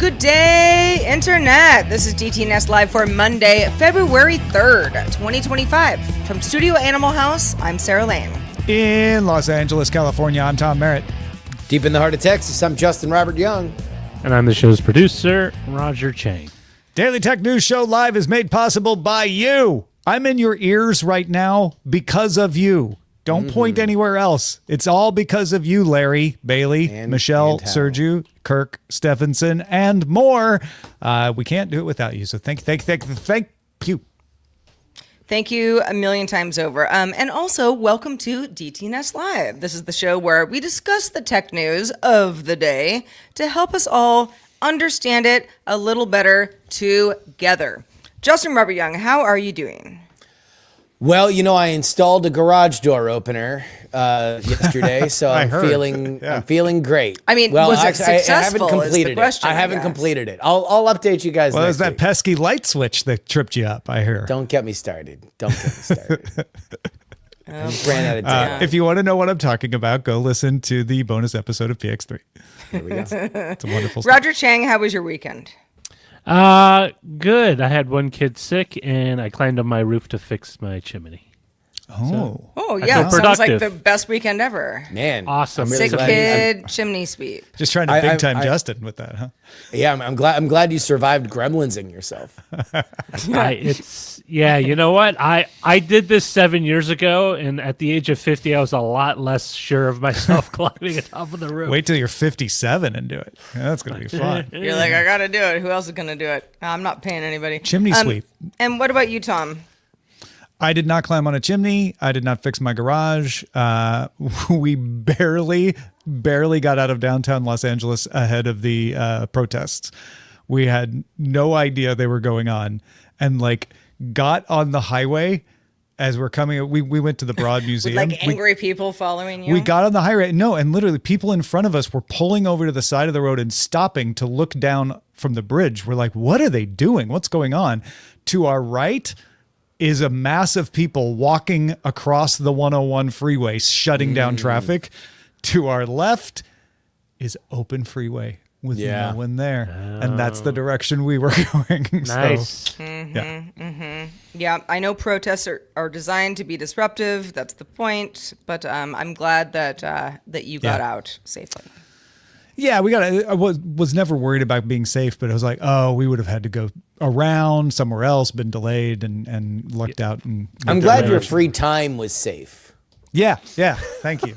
Good day, Internet. This is DTNS Live for Monday, February 3rd, 2025. From Studio Animal House, I'm Sarah Lane. In Los Angeles, California, I'm Tom Merritt. Deep in the heart of Texas, I'm Justin Robert Young. And I'm the show's producer, Roger Chang. Daily Tech News Show Live is made possible by you. I'm in your ears right now because of you. Don't point anywhere else. It's all because of you, Larry, Bailey, Michelle, Sergio, Kirk, Stephenson, and more. We can't do it without you. So thank you. Thank you a million times over. And also, welcome to DTNS Live. This is the show where we discuss the tech news of the day to help us all understand it a little better together. Justin Robert Young, how are you doing? Well, you know, I installed a garage door opener yesterday, so I'm feeling great. I mean, well, was it actually, successful? I haven't completed it. I haven't guess. completed it. I'll update you guys. Well, it next was that week. pesky light switch that tripped you up, I hear. Don't get me started. I just ran out of time. If you want to know what I'm talking about, go listen to the bonus episode of PX3. Here we go. It's a wonderful story. Roger Chang, how was your weekend? Good. I had one kid sick, and I climbed on my roof to fix my chimney. Oh, yeah. feel Sounds like productive. the best weekend ever. Man, Awesome. I'm really Sick glad kid, chimney sweep. Just trying to big time Justin with that, huh? I'm glad you survived gremlinsing yourself. You know what? I did this 7 years ago, and at the age of 50, I was a lot less sure of myself climbing atop of the roof. Wait till you're 57 and do it. Yeah, that's going to be fun. You're like, I got to do it. Who else is going to do it? I'm not paying anybody. Chimney sweep. And what about you, Tom? I did not climb on a chimney. I did not fix my garage. We barely got out of downtown Los Angeles ahead of the protests. We had no idea they were going on, and got on the highway as we're coming. We went to the Broad Museum. With angry people following you? We got on the highway. No, and literally people in front of us were pulling over to the side of the road and stopping to look down from the bridge. We're like, what are they doing? What's going on? To our right is a mass of people walking across the 101 freeway, shutting down traffic. To our left is open freeway with no one there. And that's the direction we were going. Nice. Yeah, I know protests are designed to be disruptive. That's the point. But I'm glad that you got out safely. Yeah, I was never worried about being safe, but I was like, oh, we would have had to go around somewhere else, been delayed and lucked out. And I'm glad your free time was safe. Yeah. Thank you.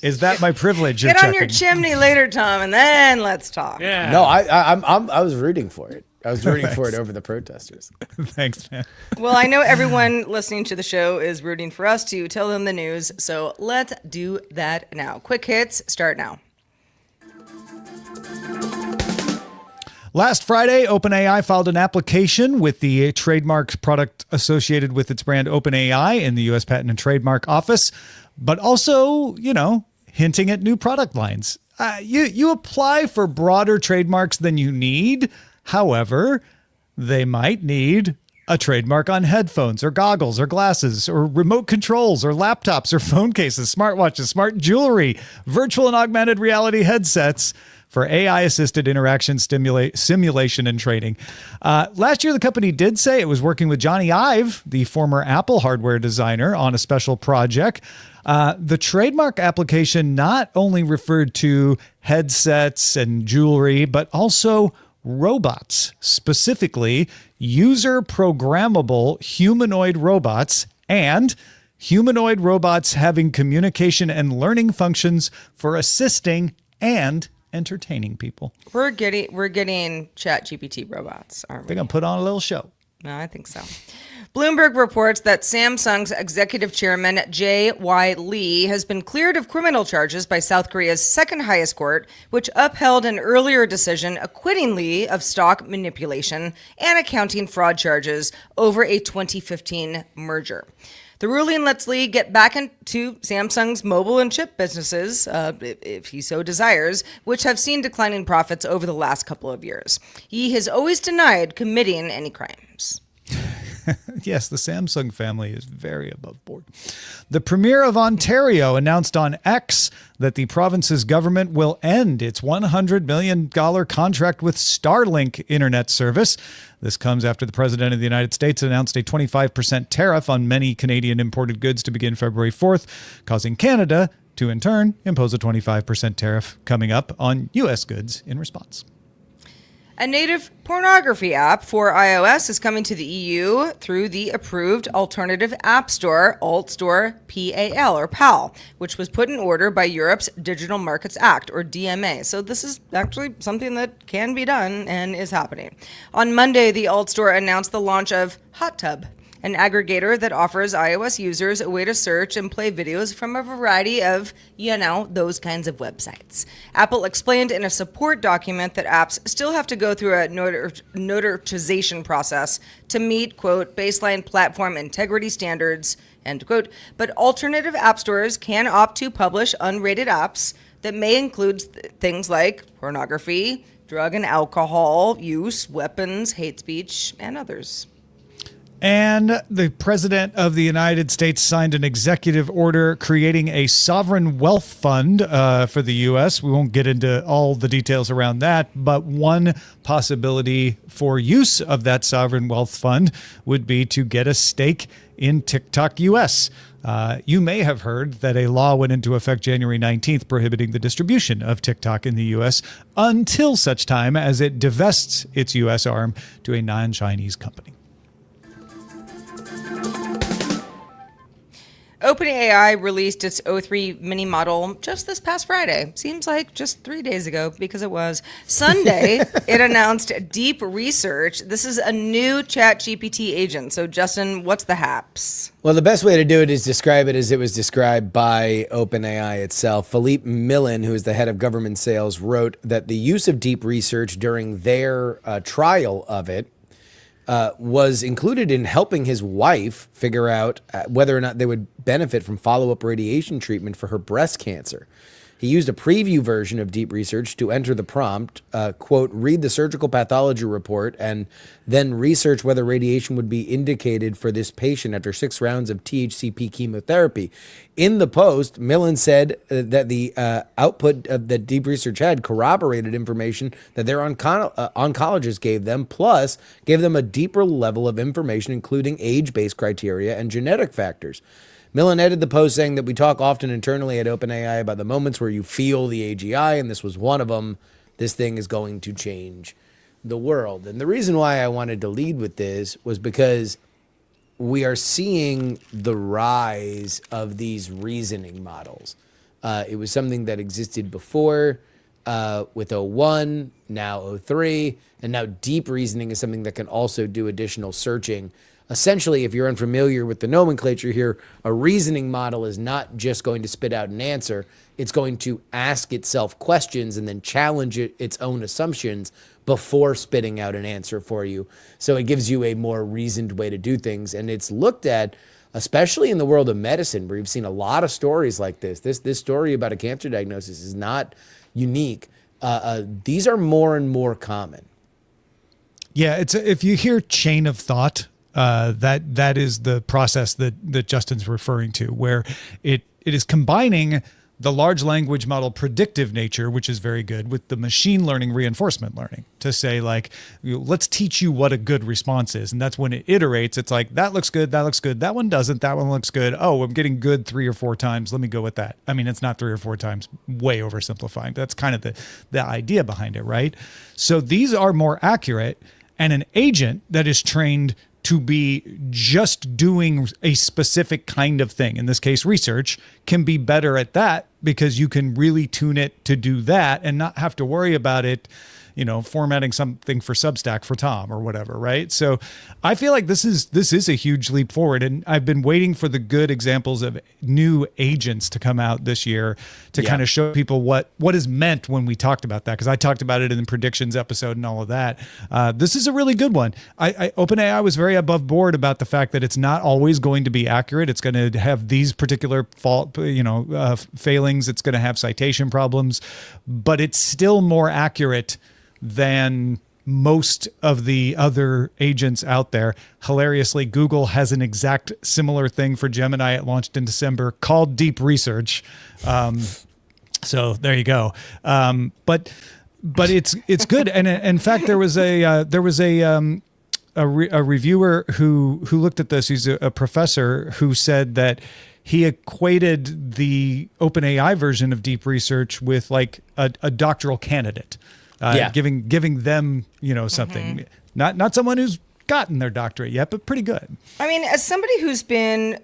Is that my privilege? Get on your chimney later, Tom, and then let's talk. Yeah. No, I was rooting for it. I was rooting for it over the protesters. Thanks, man. Well, I know everyone listening to the show is rooting for us to tell them the news, so let's do that now. Quick hits, start now. Last Friday, OpenAI filed an application with the trademark product associated with its brand OpenAI in the U.S. Patent and Trademark Office, but also, hinting at new product lines. You apply for broader trademarks than you need. However, they might need a trademark on headphones or goggles or glasses or remote controls or laptops or phone cases, smartwatches, smart jewelry, virtual and augmented reality headsets for AI-assisted interaction simulation and training. Last year, the company did say it was working with Johnny Ive, the former Apple hardware designer, on a special project. The trademark application not only referred to headsets and jewelry, but also robots, specifically user programmable humanoid robots and humanoid robots having communication and learning functions for assisting and entertaining people. We're getting ChatGPT robots, aren't we? They're going to put on a little show. No, I think so. Bloomberg reports that Samsung's executive chairman, J.Y. Lee, has been cleared of criminal charges by South Korea's second highest court, which upheld an earlier decision acquitting Lee of stock manipulation and accounting fraud charges over a 2015 merger. The ruling lets Lee get back into Samsung's mobile and chip businesses, if he so desires, which have seen declining profits over the last couple of years. He has always denied committing any crimes. Yes, the Samsung family is very above board. The Premier of Ontario announced on X that the province's government will end its $100 million contract with Starlink internet service. This comes after the President of the United States announced a 25% tariff on many Canadian imported goods to begin February 4th, causing Canada to, in turn, impose a 25% tariff coming up on U.S. goods in response. A native pornography app for iOS is coming to the EU through the approved Alternative App Store, AltStore PAL, or PAL, which was put in order by Europe's Digital Markets Act, or DMA. So this is actually something that can be done and is happening. On Monday, the AltStore announced the launch of Hot Tub, an aggregator that offers iOS users a way to search and play videos from a variety of, those kinds of websites. Apple explained in a support document that apps still have to go through a notarization process to meet, quote, baseline platform integrity standards, end quote, but alternative app stores can opt to publish unrated apps that may include things like pornography, drug and alcohol use, weapons, hate speech, and others. And the President of the United States signed an executive order creating a sovereign wealth fund for the U.S. We won't get into all the details around that, but one possibility for use of that sovereign wealth fund would be to get a stake in TikTok US. You may have heard that a law went into effect January 19th prohibiting the distribution of TikTok in the U.S. until such time as it divests its U.S. arm to a non-Chinese company. OpenAI released its O3 mini model just this past Friday. Seems like just 3 days ago, because it was. Sunday, it announced Deep Research. This is a new ChatGPT agent. So, Justin, what's the haps? Well, the best way to do it is describe it as it was described by OpenAI itself. Philippe Millen, who is the head of government sales, wrote that the use of Deep Research during their trial of it was included in helping his wife figure out whether or not they would benefit from follow-up radiation treatment for her breast cancer. He used a preview version of Deep Research to enter the prompt, quote, read the surgical pathology report and then research whether radiation would be indicated for this patient after 6 rounds of THCP chemotherapy. In the post, Millen said that the output of that Deep Research had corroborated information that their oncologist gave them, plus gave them a deeper level of information, including age-based criteria and genetic factors. Millen ended the post saying that we talk often internally at OpenAI about the moments where you feel the AGI, and this was one of them. This thing is going to change the world. And the reason why I wanted to lead with this was because we are seeing the rise of these reasoning models. It was something that existed before with O1, now O3, and now deep reasoning is something that can also do additional searching. Essentially, if you're unfamiliar with the nomenclature here, a reasoning model is not just going to spit out an answer. It's going to ask itself questions and then challenge its own assumptions before spitting out an answer for you. So it gives you a more reasoned way to do things. And it's looked at, especially in the world of medicine, where you've seen a lot of stories like this. This story about a cancer diagnosis is not unique. These are more and more common. Yeah, if you hear chain of thought, that is the process that Justin's referring to, where it is combining the large language model predictive nature, which is very good, with the machine learning reinforcement learning to say, like, let's teach you what a good response is. And that's when it iterates. It's like, that looks good. That looks good. That one doesn't. That one looks good. Oh, I'm getting good 3 or 4 times. Let me go with that. I mean, it's not 3 or 4 times, way oversimplifying. But that's kind of the idea behind it, right? So these are more accurate, and an agent that is trained to be just doing a specific kind of thing, in this case research, can be better at that because you can really tune it to do that and not have to worry about it, formatting something for Substack for Tom or whatever, right? So I feel like this is a huge leap forward, and I've been waiting for the good examples of new agents to come out this year to kind of show people what is meant when we talked about that, because I talked about it in the predictions episode and all of that. This is a really good one. OpenAI was very above board about the fact that it's not always going to be accurate. It's going to have these particular failings. It's going to have citation problems, but it's still more accurate than most of the other agents out there. Hilariously, Google has an exact similar thing for Gemini. It launched in December called Deep Research. So there you go. But it's good. And in fact, there was a reviewer who looked at this. He's a professor who said that he equated the OpenAI version of Deep Research with like a doctoral candidate, giving them, something, not someone who's gotten their doctorate yet, but pretty good. I mean, as somebody who's been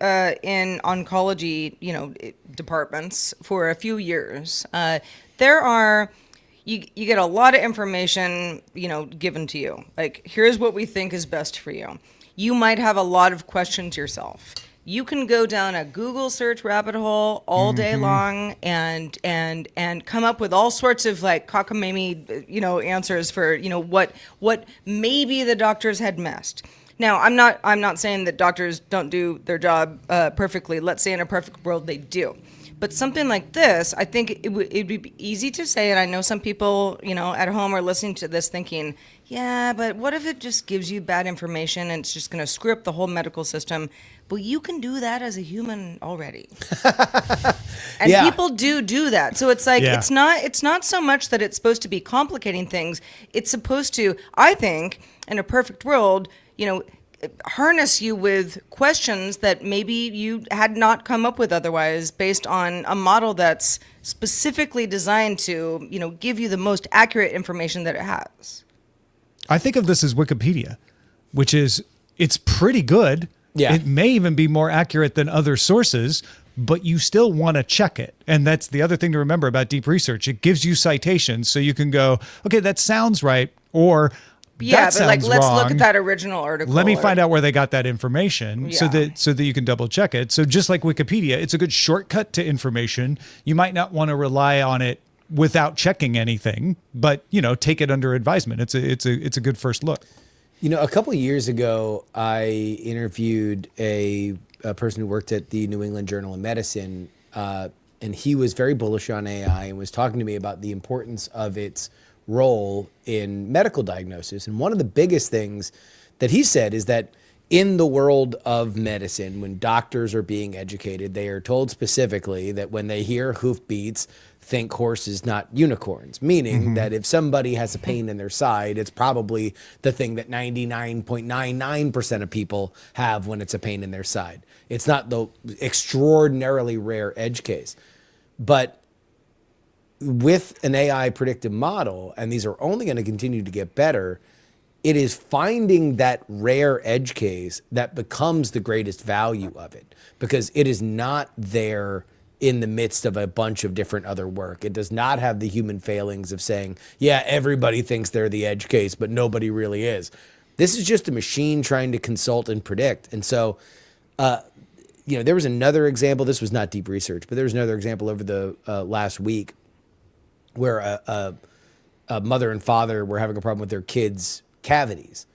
in oncology, departments for a few years, there are. You get a lot of information, given to you. Like, here's what we think is best for you. You might have a lot of questions yourself. You can go down a Google search rabbit hole all day long and come up with all sorts of like cockamamie, answers for, what maybe the doctors had missed. Now, I'm not saying that doctors don't do their job perfectly. Let's say in a perfect world they do. But something like this, I think it'd be easy to say, and I know some people, at home are listening to this thinking, yeah, but what if it just gives you bad information and it's just going to screw up the whole medical system? Well, you can do that as a human already. And people do that. So it's like, it's not so much that it's supposed to be complicating things. It's supposed to, I think, in a perfect world, harness you with questions that maybe you had not come up with otherwise based on a model that's specifically designed to, give you the most accurate information that it has. I think of this as Wikipedia, which is, it's pretty good. Yeah. It may even be more accurate than other sources, but you still want to check it. And that's the other thing to remember about deep research. It gives you citations so you can go, okay, that sounds right. Or yeah, that but like, let's wrong. look at that original article. Let me find out where they got that information so Yeah. that you can double check it. So just like Wikipedia, it's a good shortcut to information. You might not want to rely on it without checking anything, but take it under advisement. It's a good first look. A couple of years ago, I interviewed a person who worked at the New England Journal of Medicine, and he was very bullish on AI and was talking to me about the importance of its role in medical diagnosis. And one of the biggest things that he said is that in the world of medicine, when doctors are being educated, they are told specifically that when they hear hoofbeats, think horses, not unicorns, meaning that if somebody has a pain in their side, it's probably the thing that 99.99% of people have when it's a pain in their side. It's not the extraordinarily rare edge case. But with an AI predictive model, and these are only going to continue to get better, it is finding that rare edge case that becomes the greatest value of it, because it is not there in the midst of a bunch of different other work. It does not have the human failings of saying, yeah, everybody thinks they're the edge case, but nobody really is. This is just a machine trying to consult and predict. And so, there was another example. This was not deep research, but there was another example over the last week where a mother and father were having a problem with their kids' cavities,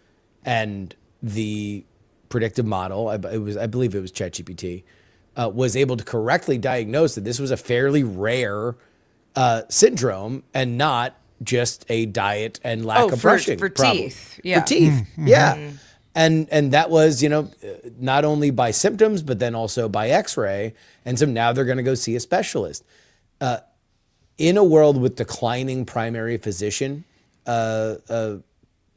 and the predictive model, I believe it was ChatGPT, was able to correctly diagnose that this was a fairly rare syndrome and not just a diet and lack of brushing for problem. teeth. Yeah. For teeth, yeah. And that was, not only by symptoms, but then also by x-ray. And so now they're going to go see a specialist. In a world with declining primary physician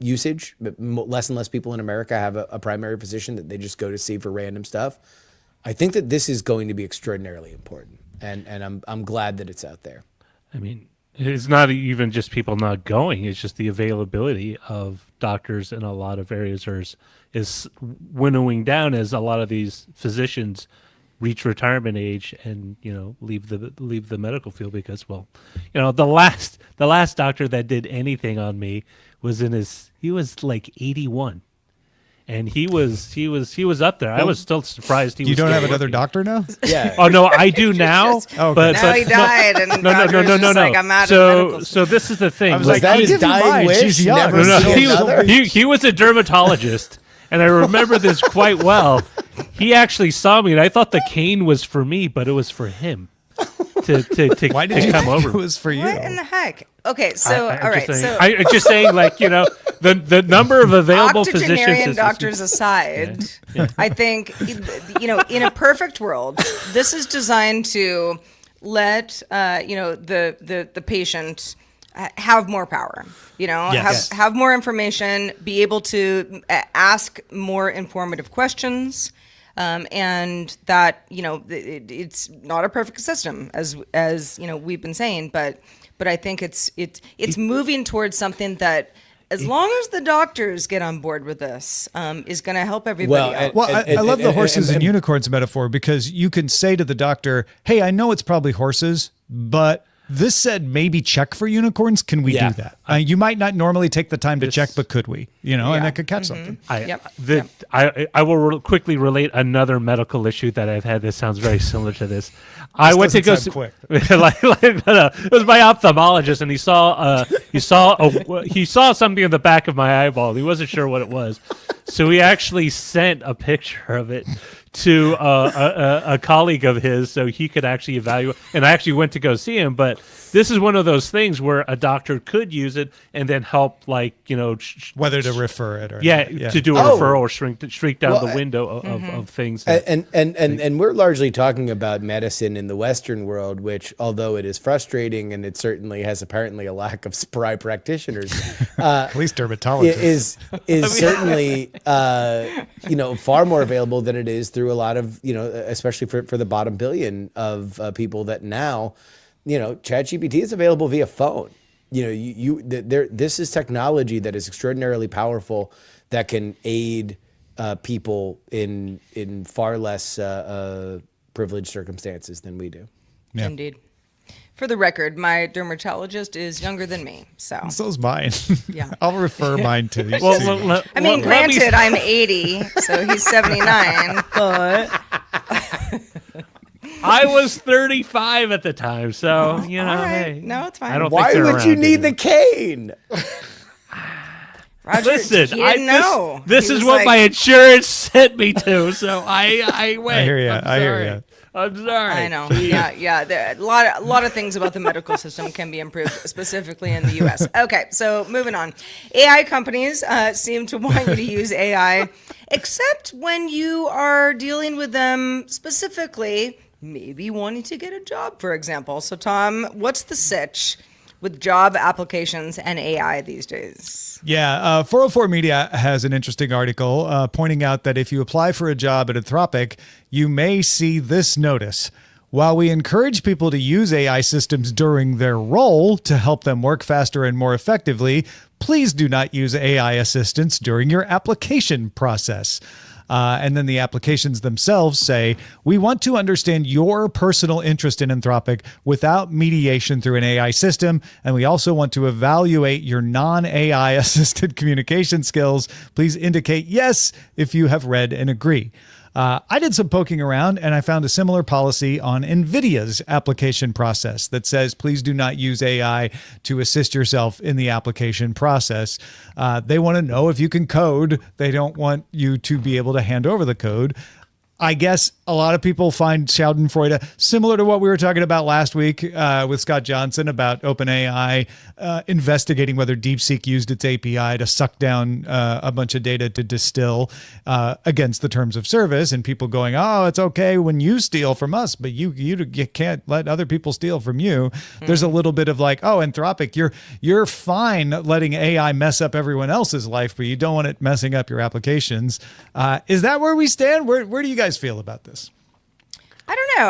usage, less and less people in America have a primary physician that they just go to see for random stuff. I think that this is going to be extraordinarily important, and I'm glad that it's out there. I mean, it's not even just people not going; it's just the availability of doctors in a lot of areas is winnowing down as a lot of these physicians reach retirement age and leave the medical field because the last doctor that did anything on me was he was like 81. And he was up there. I was still surprised. You don't have another doctor now? Yeah. Oh no, I do now. But now he died, and no. Like, I'm out of medical So this is the thing. I was Was that his dying wish? She's young. Never see another? He was a dermatologist, and I remember this quite well. He actually saw me, and I thought the cane was for me, but it was for him to Why did you come think over. it was for you? What in the heck? Okay, so all right, saying, so I'm just saying, like the number of available physicians octogenarian is doctors aside, I think, in a perfect world, this is designed to let the patient have more power, Yes. have more information, be able to ask more informative questions. And that, it's not a perfect system as we've been saying, but I think it's moving towards something that, as long as the doctors get on board with this, is going to help everybody out. Well, I love the horses and unicorns metaphor, because you can say to the doctor, hey, I know it's probably horses, but this said maybe check for unicorns. Can we do that? You might not normally take the time to check, but could we? And that could catch something. I will quickly relate another medical issue that I've had. This sounds very similar to this. I went to go see, quick. It was my ophthalmologist, and he saw something in the back of my eyeball. He wasn't sure what it was, so he actually sent a picture of it to a colleague of his so he could actually evaluate. And I actually went to go see him, but this is one of those things where a doctor could use it and then help, Whether to refer it or to do a referral or shrink down the window of things. And we're largely talking about medicine in the Western world, which, although it is frustrating and it certainly has apparently a lack of spry practitioners, at least dermatologists, is certainly far more available than it is through a lot of, especially for the bottom billion of people that now, ChatGPT is available via phone. This is technology that is extraordinarily powerful that can aid people in far less privileged circumstances than we do. Yeah. Indeed. For the record, my dermatologist is younger than me, so. So's mine. Yeah. I'll refer mine to these. Granted, I'm 80, so he's 79, but. I was 35 at the time, so All right. Hey, No, it's fine. I don't Why think they're would you around need the anymore. cane? Roger, Listen, he didn't know. This He is was what like, my insurance sent me to, so I went. I hear you. I'm sorry. I know. Yeah. There, a lot of things about the medical system can be improved, specifically in the U.S. Okay, so moving on. AI companies seem to want you to use AI, except when you are dealing with them specifically, maybe wanting to get a job, for example. So, Tom, what's the sitch with job applications and AI these days? Yeah, 404 Media has an interesting article pointing out that if you apply for a job at Anthropic, you may see this notice. While we encourage people to use AI systems during their role to help them work faster and more effectively, please do not use AI assistants during your application process. And then the applications themselves say, we want to understand your personal interest in Anthropic without mediation through an AI system. And we also want to evaluate your non-AI assisted communication skills. Please indicate yes if you have read and agree. I did some poking around and I found a similar policy on Nvidia's application process that says, please do not use AI to assist yourself in the application process. They want to know if you can code. They don't want you to be able to hand over the code. I guess a lot of people find Schadenfreude similar to what we were talking about last week with Scott Johnson about OpenAI investigating whether DeepSeek used its API to suck down a bunch of data to distill against the terms of service, and people going, oh, it's okay when you steal from us, but you can't let other people steal from you. There's a little bit of like, oh, Anthropic, you're fine letting AI mess up everyone else's life, but you don't want it messing up your applications. Is that where we stand? Where do you guys feel about this? I don't know.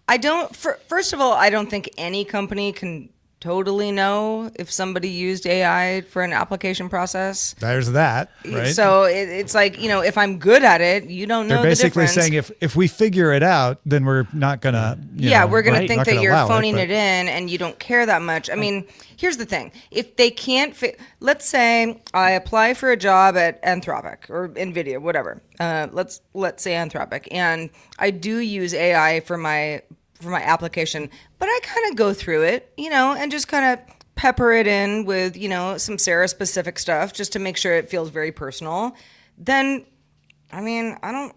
I don't. First of all, I don't think any company can totally know if somebody used AI for an application process. There's that, right? So it's like, if I'm good at it, you don't know. They're basically the difference. saying if we figure it out, then we're not gonna. We're gonna right? think Not that gonna you're allow phoning but- it in and you don't care that much. I mean, here's the thing: if they can't, let's say I apply for a job at Anthropic or Nvidia, whatever. Let's say Anthropic, and I do use AI for my application, but I kind of go through it, and just kind of pepper it in with, some Sarah specific stuff just to make sure it feels very personal. Then, I mean, I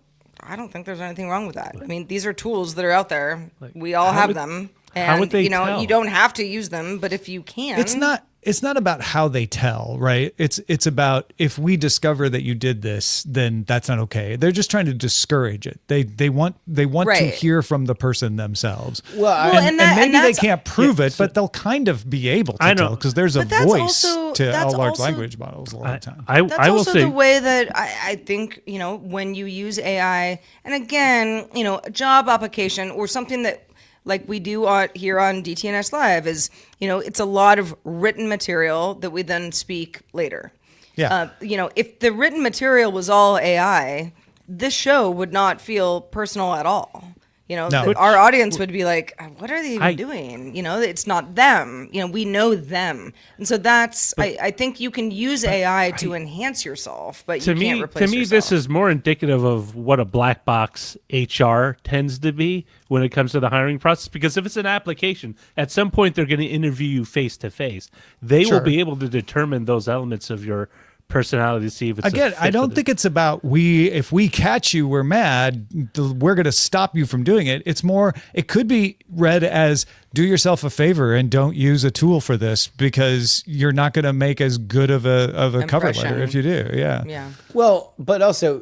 don't think there's anything wrong with that. I mean, these are tools that are out there. We all have them. And, how would they you tell? don't have to use them, but if you can. It's not it's not about how they tell, right? It's about if we discover that you did this, then that's not okay. They're just trying to discourage it. They want to Right. hear from the person themselves. Well, and maybe they that's- can't prove it, but they'll kind of be able to I know. tell because there's a But that's voice also- to that's all large also- language models a lot of time. I That's will also say the way that I think, when you use AI, and again, a job application or something that like we do here on DTNS Live is, it's a lot of written material that we then speak later. Yeah. If the written material was all AI, this show would not feel personal at all. Our audience would be like, what are they even doing? It's not them. We know them. And so I think you can use AI to enhance yourself, but you can't replace yourself. To me, this is more indicative of what a black box HR tends to be when it comes to the hiring process. Because if it's an application, at some point they're going to interview you face to face. They will be able to determine those elements of your personality to see if it's again. I don't think it's about if we catch you, we're mad. We're going to stop you from doing it. It's more. It could be read as do yourself a favor and don't use a tool for this because you're not going to make as good of a cover letter if you do. Yeah. Yeah. Well, but also,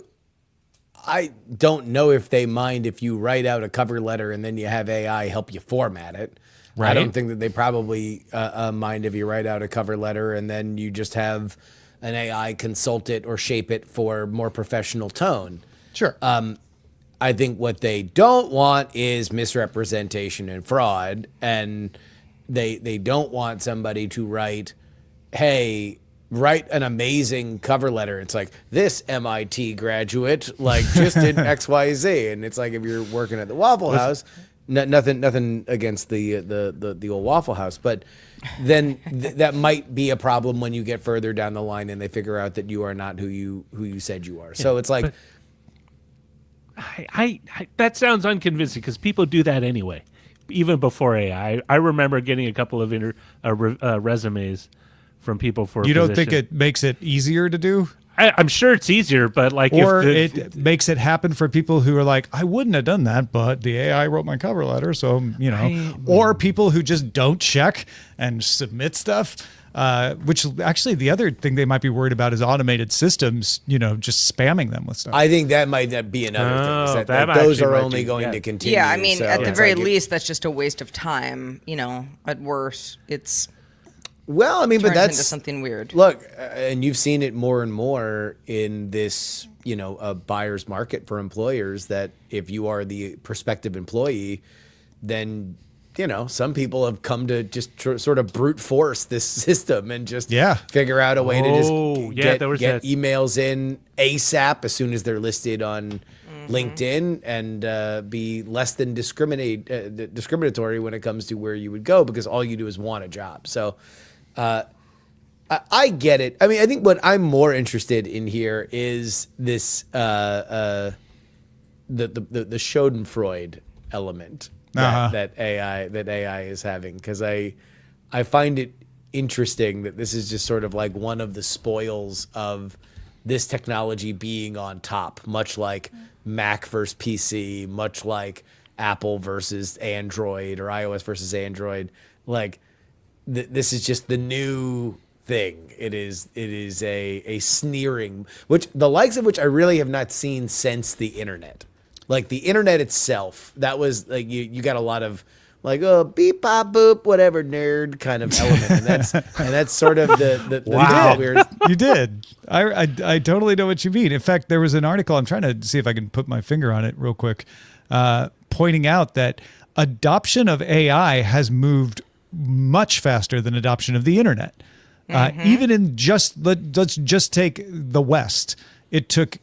I don't know if they mind if you write out a cover letter and then you have AI help you format it. Right. I don't think that they probably mind if you write out a cover letter and then you just have an AI consult it or shape it for more professional tone. Sure. I think what they don't want is misrepresentation and fraud, and they don't want somebody to write an amazing cover letter. It's like, this MIT graduate just did XYZ, and it's like if you're working at the Waffle House, nothing against the old Waffle House, but then that might be a problem when you get further down the line and they figure out that you are not who you said you are. So it's like, I that sounds unconvincing because people do that anyway, even before AI. I remember getting a couple of resumes from people for. You don't think it makes it easier to do? I'm sure it's easier, but it makes it happen for people who are like, I wouldn't have done that, but the AI wrote my cover letter, so or people who just don't check and submit stuff. Which actually, the other thing they might be worried about is automated systems, just spamming them with stuff. I think that might be another thing. That those are only going to continue. Yeah, I mean, at the very like least, that's just a waste of time. At worst, it's. Well, I mean, but that's into something weird. Look, and you've seen it more and more in this, a buyer's market for employers, that if you are the prospective employee, then, some people have come to just sort of brute force this system and just figure out a way to just get emails in ASAP as soon as they're listed on LinkedIn and be less than discriminatory when it comes to where you would go, because all you do is want a job. So, I get it. I mean, I think what I'm more interested in here is this the Schadenfreude element that AI is having, because I find it interesting that this is just sort of like one of the spoils of this technology being on top, much like Mac versus PC, much like Apple versus Android or iOS versus Android. Like, this is just the new thing. It is a sneering, which the likes of which I really have not seen since the internet. Like the internet itself, that was like you got a lot of like, oh, beep pop boop whatever nerd kind of element, and that's sort of the wow. weird. You did. I totally know what you mean. In fact, there was an article. I'm trying to see if I can put my finger on it real quick, pointing out that adoption of AI has moved much faster than adoption of the internet. Even in let's just take the West. It took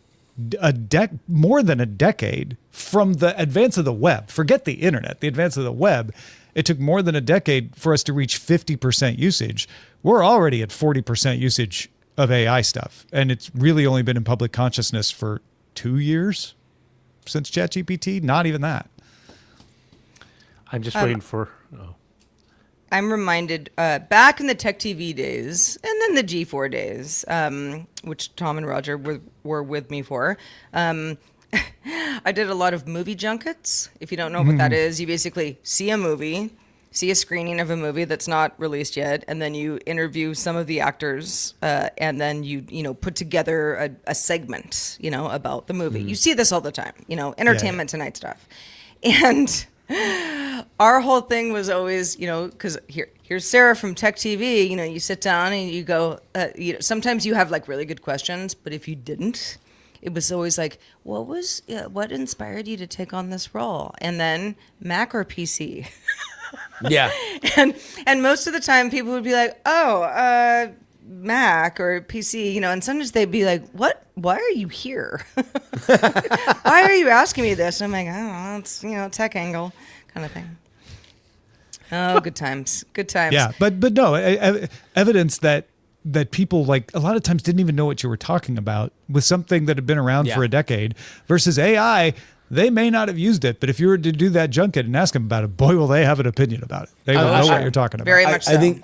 more than a decade from the advance of the web. Forget the internet, the advance of the web. It took more than a decade for us to reach 50% usage. We're already at 40% usage of AI stuff. And it's really only been in public consciousness for 2 years since ChatGPT. Not even that. I'm just waiting for... I'm reminded back in the Tech TV days and then the G4 days, which Tom and Roger were with me for. I did a lot of movie junkets. If you don't know what that is, you basically see a movie, see a screening of a movie that's not released yet, and then you interview some of the actors, and then you put together a segment, about the movie. You see this all the time, Entertainment Tonight stuff. And our whole thing was always, because here's Sarah from Tech TV, you sit down and you go, sometimes you have like really good questions, but if you didn't, it was always like, what inspired you to take on this role? And then Mac or PC? Yeah. And most of the time people would be like, Mac or PC, and sometimes they'd be like, why are you here? Why are you asking me this? And I'm like, I don't know, it's, tech angle kind of thing. Oh, good times. Good times. Yeah. But no, evidence that people like a lot of times didn't even know what you were talking about with something that had been around for a decade versus AI. They may not have used it, but if you were to do that junket and ask them about it, boy, will they have an opinion about it. They will know what you're talking about. Very much so. I think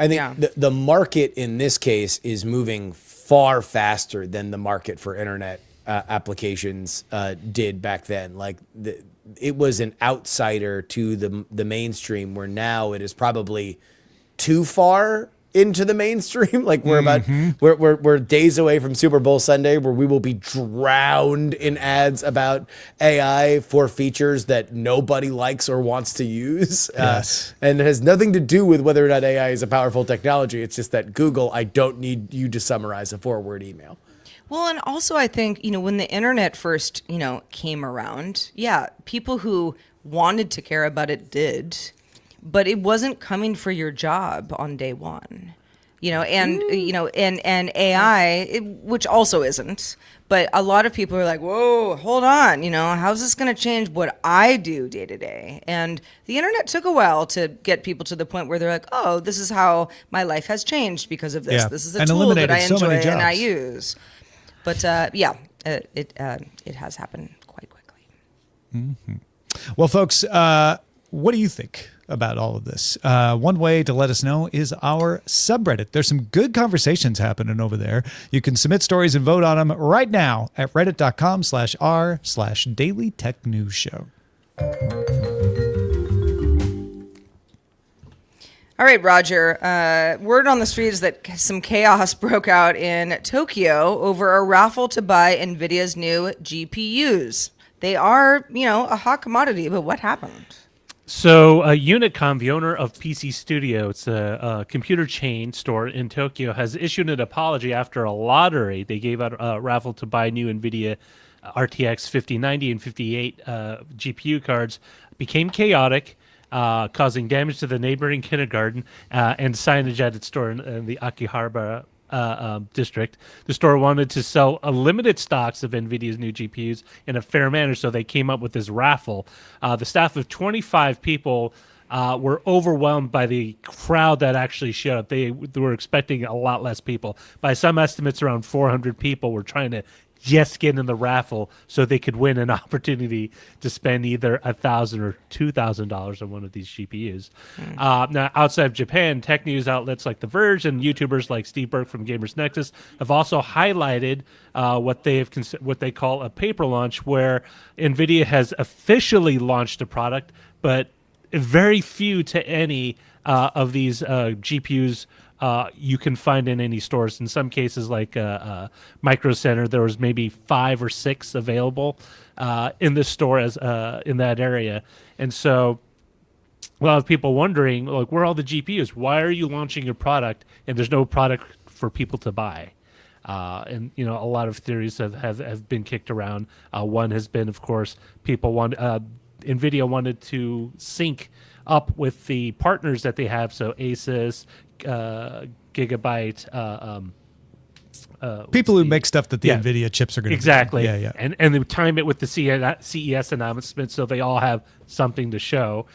the market in this case is moving far faster than the market for internet applications did back then. Like it was an outsider to the mainstream, where now it is probably too far into the mainstream. Like we're days away from Super Bowl Sunday, where we will be drowned in ads about AI for features that nobody likes or wants to use. Yes. And it has nothing to do with whether or not AI is a powerful technology. It's just that Google, I don't need you to summarize a 4-word email. Well, and also I think, when the internet first, came around, people who wanted to care about it did, but it wasn't coming for your job on day one, and AI, which also isn't, but a lot of people are like, whoa, hold on, how's this going to change what I do day to day? And the internet took a while to get people to the point where they're like, oh, this is how my life has changed because of this. Yeah. This is a And tool that I eliminated so many enjoy and I jobs. use. But it has happened quite quickly. Well, folks, what do you think about all of this? One way to let us know is our subreddit. There's some good conversations happening over there. You can submit stories and vote on them right now at reddit.com/r/Daily Tech News Show. All right, Roger. Word on the street is that some chaos broke out in Tokyo over a raffle to buy Nvidia's new GPUs. They are, a hot commodity, but what happened? So Unicom, the owner of PC Studio, it's a computer chain store in Tokyo, has issued an apology after a lottery. They gave out a raffle to buy new NVIDIA RTX 5090 and 58 GPU cards. Became chaotic, causing damage to the neighboring kindergarten and signage at its store in the Akihabara district. The store wanted to sell a limited stocks of NVIDIA's new GPUs in a fair manner, so they came up with this raffle. The staff of 25 people were overwhelmed by the crowd that actually showed up. They were expecting a lot less people. By some estimates, around 400 people were trying to just get in the raffle so they could win an opportunity to spend either $1,000 or $2,000 on one of these GPUs. Now, outside of Japan, tech news outlets like The Verge and YouTubers like Steve Burke from Gamers Nexus have also highlighted what they call a paper launch, where NVIDIA has officially launched a product, but very few to any of these GPUs you can find in any stores. In some cases, like Micro Center, there was maybe 5 or 6 available in the store as in that area. And so a lot of people wondering, like, where are all the GPUs? Why are you launching your product and there's no product for people to buy? And a lot of theories have been kicked around. One has been, of course, NVIDIA wanted to sync up with the partners that they have, so Asus, Gigabyte, people who make stuff that the NVIDIA chips are going to exactly. Yeah. And they time it with the CES announcement, so they all have something to show.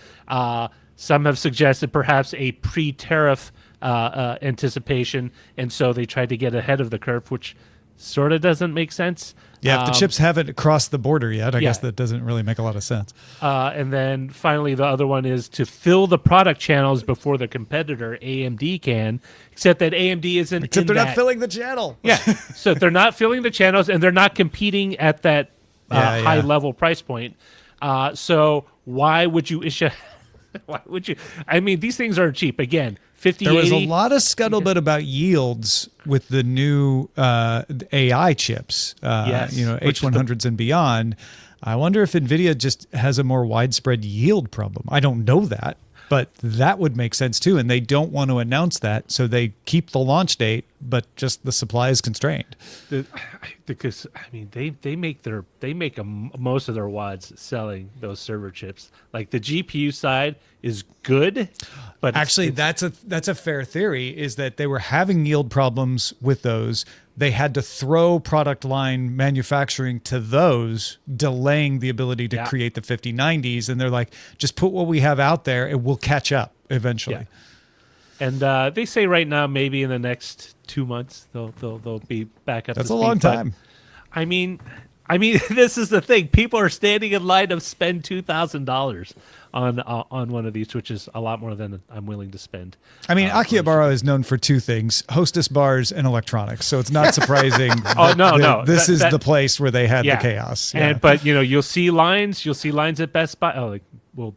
Some have suggested perhaps a pre-tariff anticipation, and so they tried to get ahead of the curve, which sort of doesn't make sense. Yeah, if the chips haven't crossed the border yet, I guess that doesn't really make a lot of sense. And then finally, the other one is to fill the product channels before the competitor, AMD, can, except that AMD isn't Except they're not filling the channel. Yeah, so they're not filling the channels, and they're not competing at that high-level price point. So why would you issue Why would you? I mean, these things aren't cheap. Again, 50, There was a 80. lot of scuttlebutt about yields with the new AI chips, Yes, which is the- H100s and beyond. I wonder if NVIDIA just has a more widespread yield problem. I don't know that, but that would make sense too. And they don't want to announce that, so they keep the launch date, but just the supply is constrained. Because I mean, they make most of their wads selling those server chips. Like the GPU side is good, but Actually, that's a fair theory, is that they were having yield problems with those. They had to throw product line manufacturing to those, delaying the ability to create the 5090s. And they're like, just put what we have out there and we'll catch up eventually. Yeah. And they say right now, maybe in the next 2 months, they'll be back up. That's to a speed. long time. But, I mean, this is the thing. People are standing in line to spend $2,000 on one of these, which is a lot more than I'm willing to spend. I mean, Akihabara is known for two things: hostess bars and electronics. So it's not surprising. This is the place where they had the chaos. Yeah. But you'll see lines. You'll see lines at Best Buy.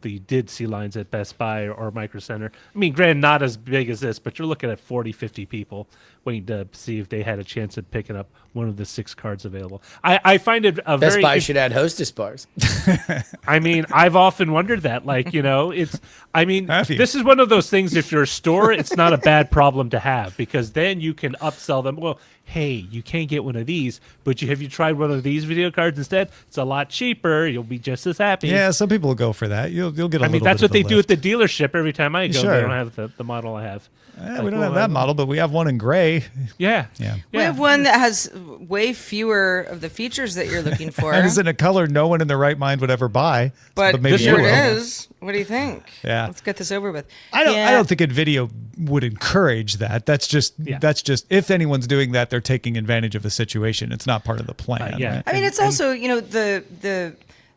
They did see lines at Best Buy or Micro Center. I mean, granted, not as big as this, but you're looking at 40, 50 people waiting to see if they had a chance of picking up one of the 6 cards available. I find it a Best very... Buy should add hostess bars. I mean, I've often wondered that. It's... I mean, Have you? this is one of those things, if you're a store, it's not a bad problem to have, because then you can upsell them. Well, hey, you can't get one of these, but have you tried one of these video cards instead? It's a lot cheaper. You'll be just as happy. Yeah, some people will go for that. You'll get a little. I mean, that's bit what they of a do lift. at the dealership every time I go. Sure. They don't have the model I have. We don't have that model, but we have one in gray. Yeah. We have one that has way fewer of the features that you're looking for. And it's in a color no one in their right mind would ever buy. But maybe here you it will. is. What do you think? Yeah. Let's get this over with. I don't think NVIDIA would encourage that. That's just if anyone's doing that, they're taking advantage of a situation. It's not part of the plan. Right? I mean, it's also,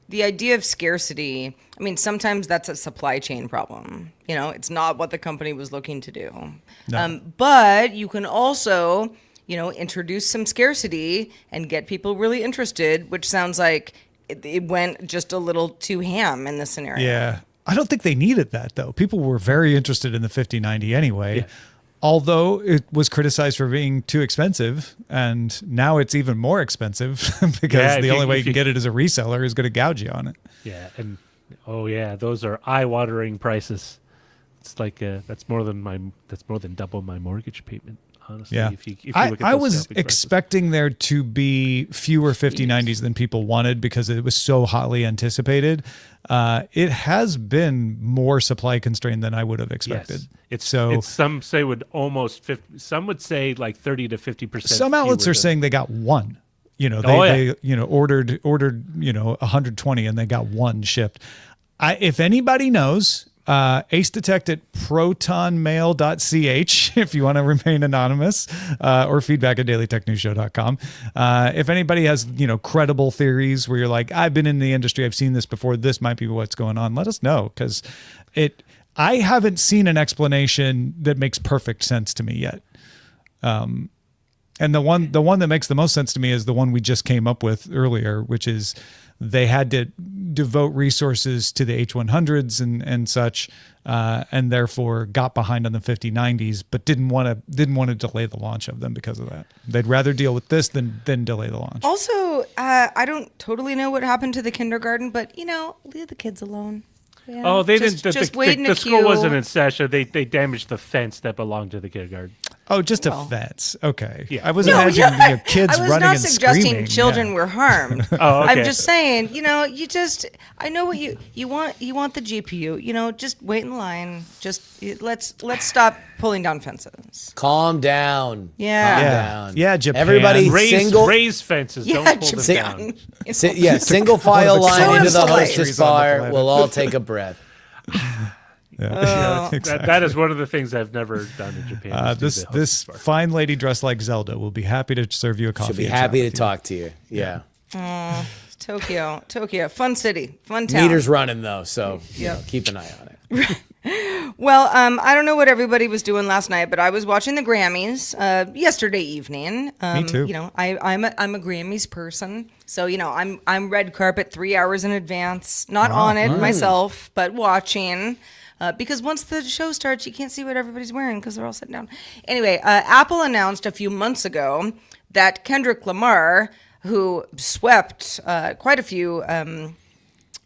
the idea of scarcity. I mean, sometimes that's a supply chain problem. It's not what the company was looking to do. No. But you can also, introduce some scarcity and get people really interested, which sounds like it went just a little too ham in this scenario. Yeah. I don't think they needed that, though. People were very interested in the 5090 anyway, although it was criticized for being too expensive. And now it's even more expensive because the only way you can get it as a reseller is going to gouge you on it. Yeah. And those are eye-watering prices. It's like that's more than double my mortgage payment. Honestly, Yeah. if you look at I those was scalping prices. expecting there to be fewer 5090s than people wanted because it was so hotly anticipated. It has been more supply constrained than I would have expected. Yes. It's some say would almost 50, some would say like 30 to 50%. Some outlets are saying they got one. They ordered 120 and they got one shipped. If anybody knows, Ace Detect at protonmail.ch if you want to remain anonymous, or feedback at dailytechnewsshow.com. If anybody has, credible theories where you're like, I've been in the industry, I've seen this before, this might be what's going on, let us know, because I haven't seen an explanation that makes perfect sense to me yet. And the one that makes the most sense to me is the one we just came up with earlier, which is they had to devote resources to the H100s and such, and therefore got behind on the 5090s, but didn't want to delay the launch of them because of that. They'd rather deal with this than delay the launch. Also, I don't totally know what happened to the kindergarten, but leave the kids alone. Yeah. Oh, they just, didn't. Just wait in the a school queue. wasn't in session. They damaged the fence that belonged to the kindergarten. Oh, just a fence. Okay. Yeah. I was imagining kids I was running not and suggesting screaming. children were harmed. Oh, okay. I'm just saying, I know what you want. You want the GPU. Just wait in line. Let's stop pulling down fences. Calm down. Yeah. Calm Yeah. down. Yeah, Japan. Everybody Raise fences. Yeah, Don't pull them Japan. down. Single file One of the line into the slowest hostess countries on the bar. planet. We'll all take a breath. Yeah. Exactly. That is one of the things I've never done in Japan. This fine lady dressed like Zelda will be happy to serve you a coffee. She'll be and happy chat to with you. talk to you. Yeah. Tokyo, fun city, fun town. Meter's running though, so Yep. keep an eye on it. Well, I don't know what everybody was doing last night, but I was watching the Grammys yesterday evening. Me too. I'm a Grammys person, so I'm red carpet 3 hours in advance, not on it myself, but watching. because once the show starts, you can't see what everybody's wearing because they're all sitting down. Anyway, Apple announced a few months ago that Kendrick Lamar, who swept quite a few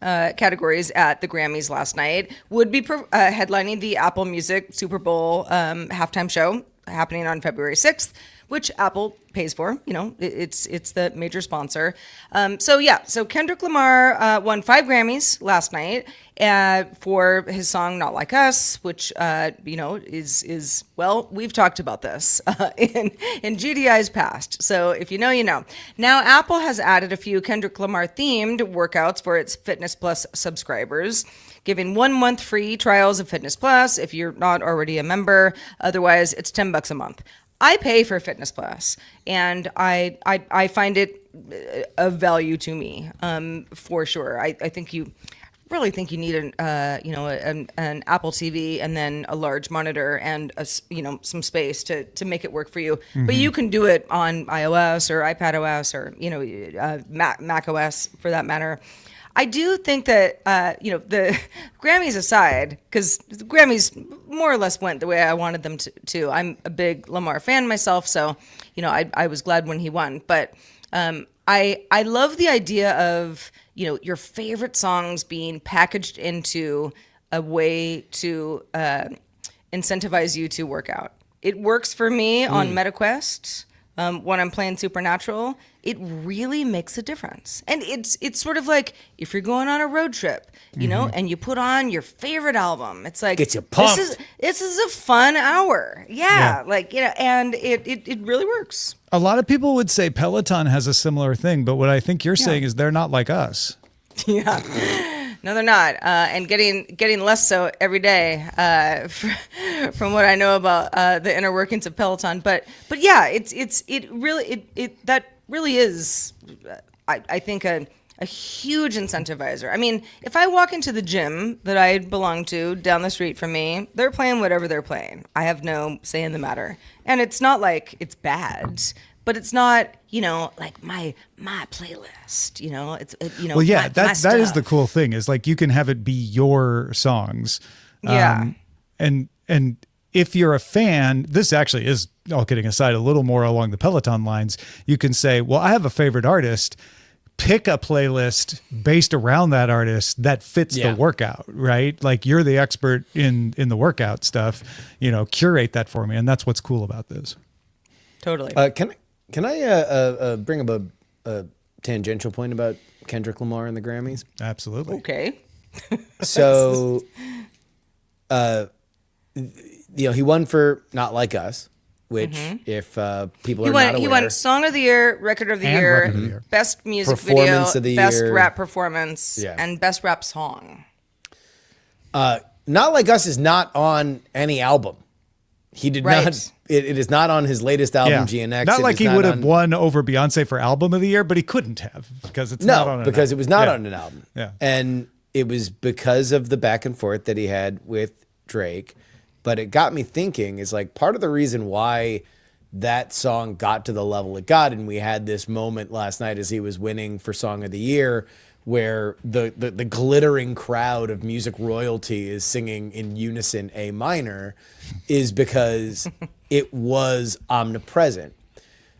categories at the Grammys last night, would be headlining the Apple Music Super Bowl halftime show happening on February 6th, which Apple pays for. You know, it's the major sponsor. So Kendrick Lamar won 5 Grammys last night for his song "Not Like Us," which is well, we've talked about this in GDI's past. So if you know, you know. Now Apple has added a few Kendrick Lamar themed workouts for its Fitness Plus subscribers, giving 1 month free trials of Fitness Plus if you're not already a member. Otherwise, it's $10 a month. I pay for Fitness Plus, and I find it of value to me, for sure. I really think you need an Apple TV and then a large monitor and some space to make it work for you. Mm-hmm. But you can do it on iOS or iPadOS or Mac OS for that matter. I do think that, the Grammys aside, because the Grammys more or less went the way I wanted them to. I'm a big Lamar fan myself, so, I was glad when he won. But I love the idea of, your favorite songs being packaged into a way to incentivize you to work out. It works for me on MetaQuest. When I'm playing Supernatural, it really makes a difference. And it's sort of like if you're going on a road trip, and you put on your favorite album. It's like, get you pumped. This is a fun hour. Yeah. And it really works. A lot of people would say Peloton has a similar thing, but what I think you're saying is they're not like us. Yeah. No, they're not, and getting less so every day. From what I know about the inner workings of Peloton, but yeah, it really is. I think a huge incentivizer. I mean, if I walk into the gym that I belong to down the street from me, they're playing whatever they're playing. I have no say in the matter, and it's not like it's bad. But it's not, like my playlist. Well, yeah, that is the cool thing. Is like you can have it be your songs. Yeah. And if you're a fan, this actually is, all kidding aside, a little more along the Peloton lines. You can say, well, I have a favorite artist. Pick a playlist based around that artist that fits the workout, right? Like you're the expert in the workout stuff. Curate that for me, and that's what's cool about this. Totally. Can I bring up a tangential point about Kendrick Lamar and the Grammys? Absolutely. Okay. So, he won for Not Like Us, which if people are not aware. He won Song of the Year, Record of the Year, Best Music Performance Video, of the Best Year. Rap Performance, and Best Rap Song. Not Like Us is not on any album. He did not. It is not on his latest album, GNX. Not like he would have won over Beyonce for Album of the Year, but he couldn't have because it's not on an because album. it was not on an album. Yeah. And it was because of the back and forth that he had with Drake. But it got me thinking, is like part of the reason why that song got to the level it got, and we had this moment last night as he was winning for Song of the Year, where the glittering crowd of music royalty is singing in unison A minor, is because it was omnipresent.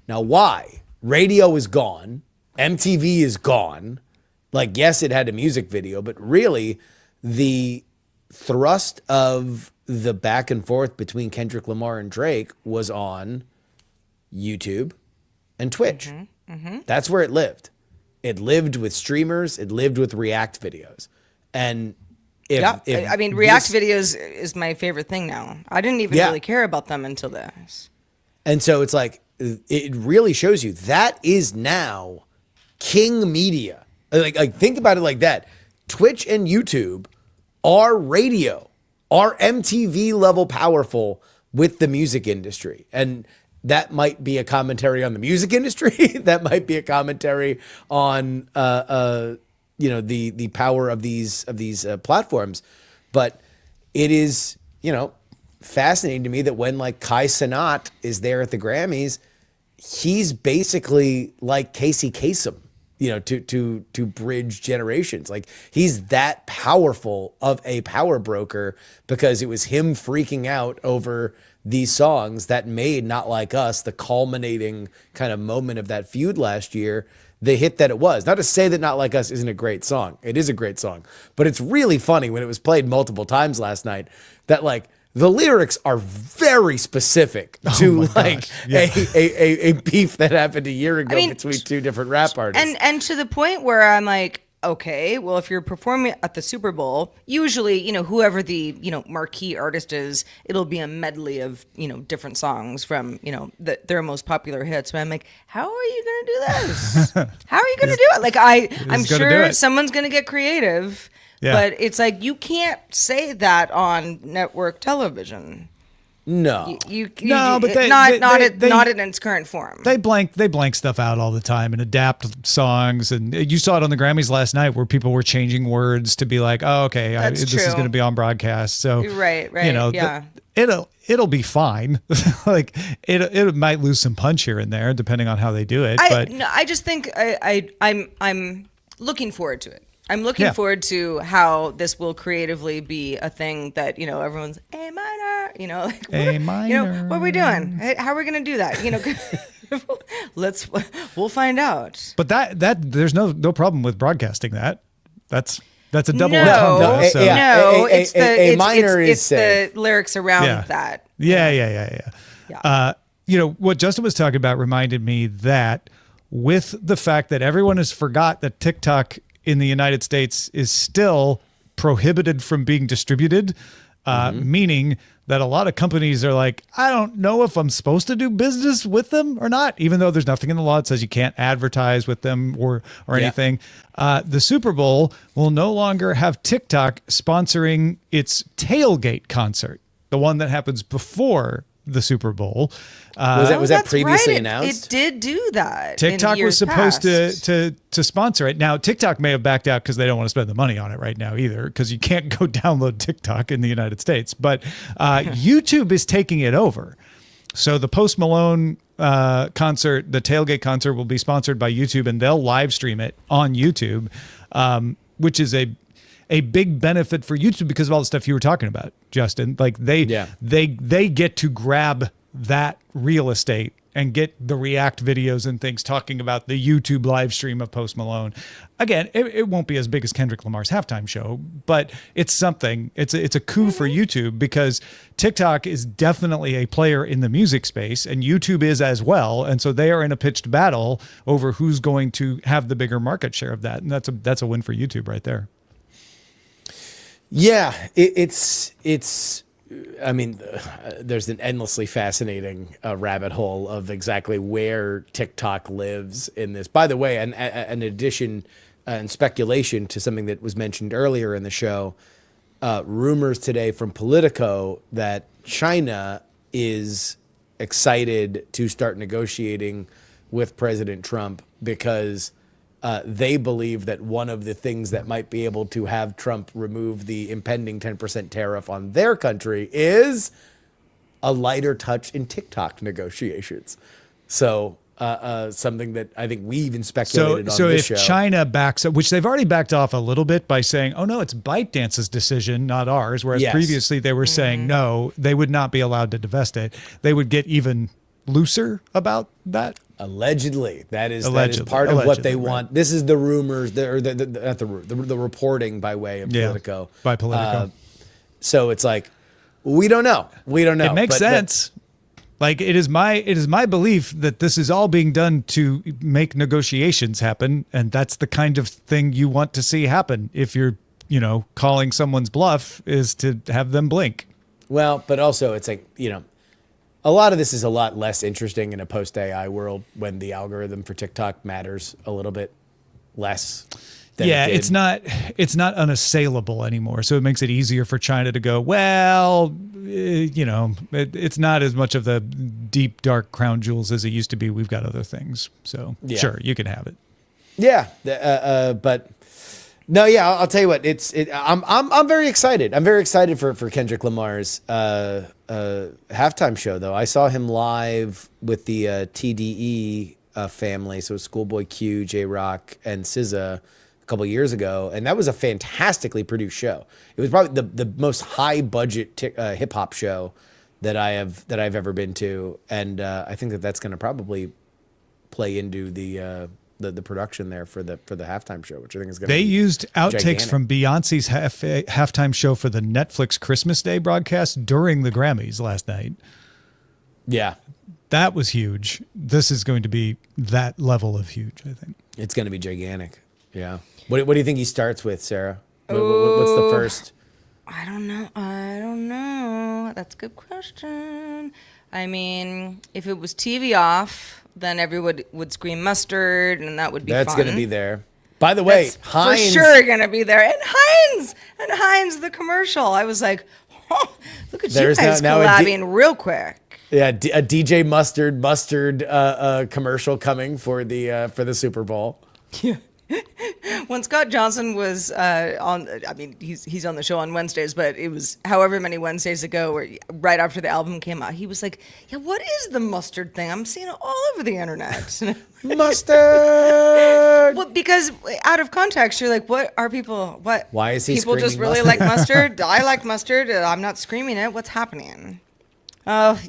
Now, why? Radio is gone. MTV is gone. Like, yes, it had a music video, but really the thrust of the back and forth between Kendrick Lamar and Drake was on YouTube and Twitch. That's where it lived. It lived with streamers. It lived with React videos. And React videos is my favorite thing now. I didn't even really care about them until this. And so it's like, it really shows you that is now king media. Like think about it like that. Twitch and YouTube are radio, are MTV level powerful with the music industry. And that might be a commentary on the music industry. That might be a commentary on the power of these platforms. But it is, fascinating to me that when like Kai Cenat is there at the Grammys, he's basically like Casey Kasem to bridge generations. Like, he's that powerful of a power broker because it was him freaking out over these songs that made Not Like Us the culminating kind of moment of that feud last year, the hit that it was. Not to say that Not Like Us isn't a great song. It is a great song. But it's really funny when it was played multiple times last night that, like, the lyrics are very specific to a beef that happened a year ago between two different rap artists. And to the point where I'm like, okay, well, if you're performing at the Super Bowl, usually, whoever the, marquee artist is, it'll be a medley of, different songs from, their most popular hits. But I'm like, how are you going to do this? How are you going to do it? Like, I'm sure someone's going to get creative, but it's like, you can't say that on network television. No, but not in its current form. They blank stuff out all the time and adapt songs, and you saw it on the Grammys last night where people were changing words to be like, oh, okay, this is going to be on broadcast. So right, it'll be fine. Like it might lose some punch here and there depending on how they do it. I just think I'm looking forward to it. I'm looking forward to how this will creatively be a thing that, everyone's A minor, like, A minor. What are we doing? How are we going to do that? We'll find out. But that there's no problem with broadcasting that. That's a double no, entendre. It's the lyrics around that. Yeah. What Justin was talking about reminded me that with the fact that everyone has forgot that TikTok in the United States is still prohibited from being distributed, meaning that a lot of companies are like, I don't know if I'm supposed to do business with them or not, even though there's nothing in the law that says you can't advertise with them or anything. The Super Bowl will no longer have TikTok sponsoring its tailgate concert, the one that happens before the Super Bowl. Was that previously announced? It did do that. TikTok was supposed to sponsor it. Now, TikTok may have backed out because they don't want to spend the money on it right now either, because you can't go download TikTok in the United States. But YouTube is taking it over. So the Post Malone concert, the tailgate concert, will be sponsored by YouTube, and they'll live stream it on YouTube, which is a big benefit for YouTube because of all the stuff you were talking about, Justin. Like they get to grab that real estate and get the React videos and things talking about the YouTube live stream of Post Malone. Again, it won't be as big as Kendrick Lamar's halftime show, but it's something. It's a coup for YouTube because TikTok is definitely a player in the music space and YouTube is as well. And so they are in a pitched battle over who's going to have the bigger market share of that. And that's a win for YouTube right there. Yeah, it's. I mean, there's an endlessly fascinating rabbit hole of exactly where TikTok lives in this. By the way, an addition and speculation to something that was mentioned earlier in the show, rumors today from Politico that China is excited to start negotiating with President Trump because they believe that one of the things that might be able to have Trump remove the impending 10% tariff on their country is a lighter touch in TikTok negotiations. So something that I think we even speculated on this show. So if China backs up, which they've already backed off a little bit by saying, oh no, it's ByteDance's decision, not ours. Whereas previously they were saying, no, they would not be allowed to divest it. They would get even looser about that. Allegedly, that is part of what they want. This is the rumors, the reporting by way of Politico. By Politico. So it's like, we don't know. It makes sense. Like it is my belief that this is all being done to make negotiations happen, and that's the kind of thing you want to see happen. If you're, calling someone's bluff, is to have them blink. Well, but also it's like, a lot of this is a lot less interesting in a post-AI world when the algorithm for TikTok matters a little bit less than it did. It's not unassailable anymore. So it makes it easier for China to go, well, it's not as much of the deep, dark crown jewels as it used to be. We've got other things. So sure, you can have it. Yeah. But no, yeah, I'll tell you what, I'm very excited. I'm very excited for Kendrick Lamar's halftime show, though. I saw him live with the TDE family. So it was Schoolboy Q, J Rock, and SZA a couple years ago, and that was a fantastically produced show. It was probably the most high budget hip hop show that I've ever been to, and I think that's going to probably play into the production there for the halftime show, which I think is going to. They be used outtakes gigantic. from Beyonce's halftime show for the Netflix Christmas Day broadcast during the Grammys last night. Yeah, That was huge. This is going to be that level of huge, I think. it's going to be gigantic. Yeah. What do you think he starts with, Sarah? What's the first? I don't know. That's a good question. I mean, if it was TV off, then everyone would scream mustard, and that would be That's fun. going to be there. By the way, That's Heinz. for sure going to be there. And Heinz, the commercial. I was like, oh, look at There's you guys now a collabing real quick. Yeah, a DJ Mustard commercial coming for the Super Bowl. When Scott Johnson was on, I mean, he's on the show on Wednesdays, but it was however many Wednesdays ago, where right after the album came out, he was like, "Yeah, what is the mustard thing? I'm seeing it all over the internet." Mustard. Well, because out of context, you're like, "What are people? What? Why is he people just screaming really mustard? like mustard? I like mustard. I'm not screaming it. What's happening?" Oh,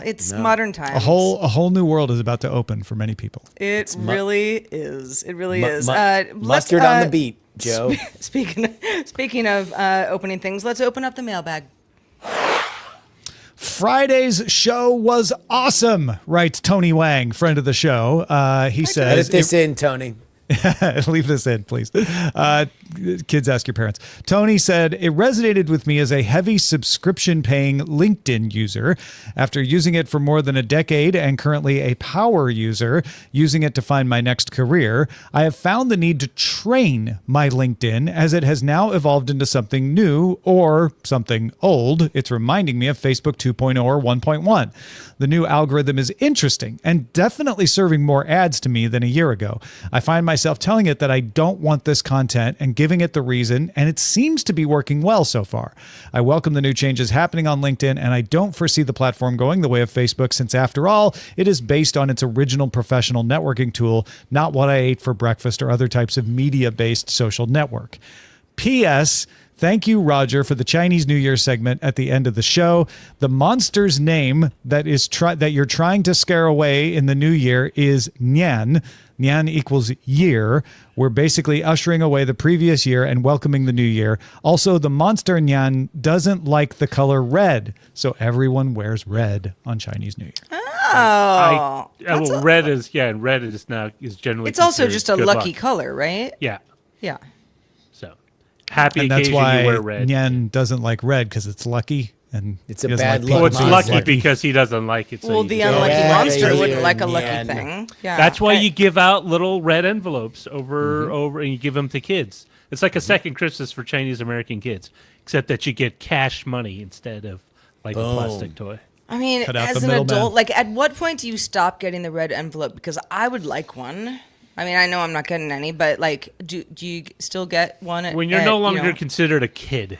it's modern times. A whole new world is about to open for many people. It really is. It really is. Mustard on the beat, Joe. Speaking of opening things, let's open up the mailbag. Friday's show was awesome, writes Tony Wang, friend of the show. He says, Edit this in, Tony. leave this in, please. Kids, ask your parents. Tony said, it resonated with me as a heavy subscription-paying LinkedIn user. After using it for more than a decade and currently a power user, using it to find my next career, I have found the need to train my LinkedIn as it has now evolved into something new or something old. It's reminding me of Facebook 2.0 or 1.1. The new algorithm is interesting and definitely serving more ads to me than a year ago. I find myself telling it that I don't want this content and giving it the reason, and it seems to be working well so far. I welcome the new changes happening on LinkedIn, and I don't foresee the platform going the way of Facebook, since after all, it is based on its original professional networking tool, not what I ate for breakfast or other types of media-based social network. P.S. Thank you, Roger, for the Chinese New Year segment at the end of the show. The monster's name that you're trying to scare away in the new year is Nian. Nian equals year. We're basically ushering away the previous year and welcoming the new year. Also, the monster Nian doesn't like the color red, so everyone wears red on Chinese New Year. Oh, well, red is generally. it's also considered just a good lucky luck. color, right? Yeah. Yeah. So happy And that's occasion why you wear red. Nian doesn't like red, because it's lucky. And It's a he doesn't bad like luck people Well, it's being monster. lucky because he doesn't like it. So Well, you the just- unlucky Yeah, monster yeah, wouldn't like a yeah. lucky thing. Yeah. That's why you give out little red envelopes over, and you give them to kids. It's like a second Christmas for Chinese American kids, except that you get cash money instead of like a plastic toy. I mean, Cut out as the an middleman. adult, like, at what point do you stop getting the red envelope? Because I would like one. I mean, I know I'm not getting any, but like, do you still get one? When you're no longer considered a kid,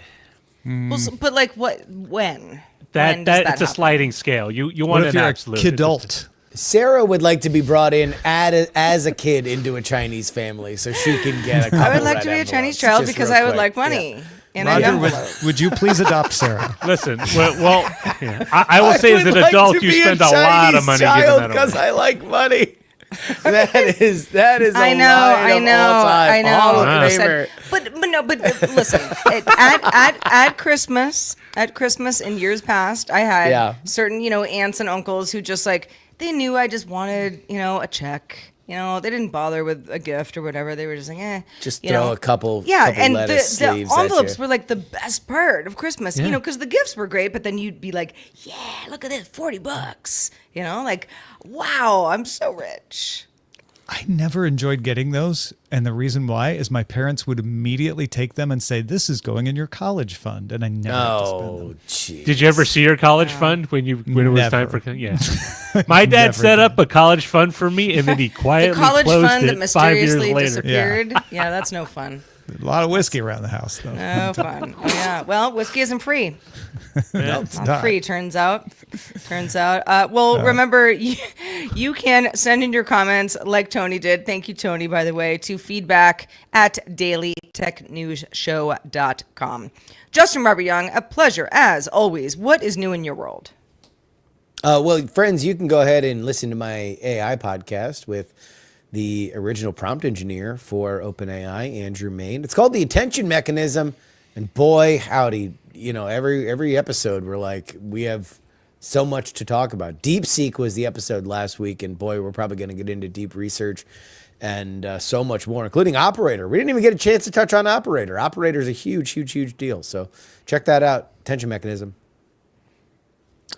Well, but like, when? When that does it's a happen? sliding scale. You What want if an you're absolute a kidult? Sarah would like to be brought in as a kid into a Chinese family so she can get a couple I would like red to be a envelopes, Chinese child just because real I would quick. like money in an Roger, envelope. would you please adopt Sarah? Listen, yeah. I will say as an adult, you spend a lot of money giving that because away. I like money. That is a I know, line of all time. I know. Hall of Wow. Famer. But listen, at Christmas in years past, I had certain, aunts and uncles who just like, they knew I just wanted, a check. They didn't bother with a gift or whatever. They were just like, Just you throw know. a couple and lettuce the sleeves at envelopes you. were like the best part of Christmas, because the gifts were great, but then you'd be like, yeah, look at this, $40, like, wow, I'm so rich. I never enjoyed getting those, and the reason why is my parents would immediately take them and say, "This is going in your college fund," and I never had to spend Oh, them. jeez. Did you ever see your college fund when it was time Never. for? Yeah, my dad set up a college fund for me, and then he The quietly college closed fund that it 5 years mysteriously later. disappeared. Yeah, that's no fun. A lot of whiskey around the house, though. Oh, fun. Oh, yeah. Well, whiskey isn't free. No, It's Not free, turns out. Remember, you can send in your comments like Tony did. Thank you, Tony, by the way, to feedback at dailytechnewsshow.com. Justin Robert Young, a pleasure, as always. What is new in your world? Well, friends, you can go ahead and listen to my AI podcast with the original prompt engineer for OpenAI, Andrew Main. It's called The Attention Mechanism. And boy, howdy, every episode we're like, we have so much to talk about. DeepSeek was the episode last week, and boy, we're probably going to get into deep research and so much more, including Operator. We didn't even get a chance to touch on Operator. Operator is a huge, huge, huge deal. So check that out. Attention Mechanism.